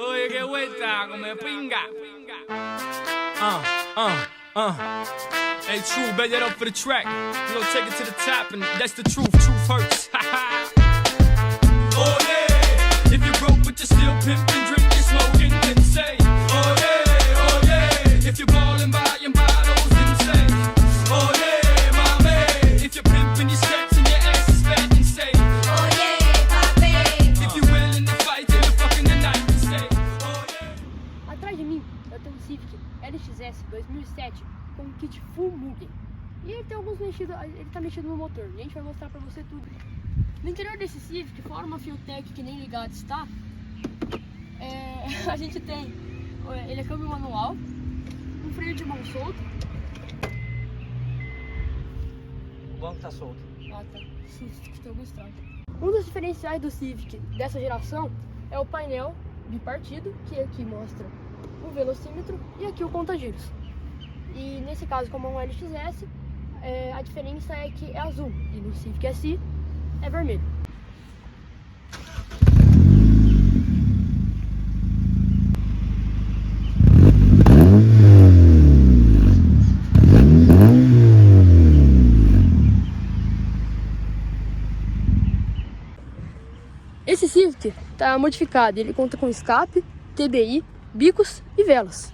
Oye, qué vuelta, come pinga. Hey, true, bet that up for the track. We gon' take it to the top, and that's the truth. Truth hurts. Oh yeah, if you broke but you still pimpin', drinkin', smoking, then say, oh yeah, if you ballin' by your bottles, then say, oh yeah, mommy. If you're pimpin' your sets and your ass is fat, then say, oh yeah, papi. If you willin' to fight till you're fucking the night, then say, oh yeah. Atrás de mim eu tenho um CIVIC LXS 2007 com um kit full MUGEN. E ele tem alguns mexidos, ele tá mexido no motor. E a gente vai mostrar pra você tudo. No interior desse CIVIC, fora uma Fiotec que nem ligado está, a gente tem, ele é câmbio manual, um freio de mão solto. O banco tá solto. Ah tá, tem algum estrago. Um dos diferenciais do CIVIC dessa geração é o painel bipartido, que aqui mostra o velocímetro e aqui o conta-giros. E nesse caso, como é um LXS, a diferença é que é azul, e no CIVIC SI é vermelho. Esse CIVIC está modificado, ele conta com escape, TBI, bicos e velas.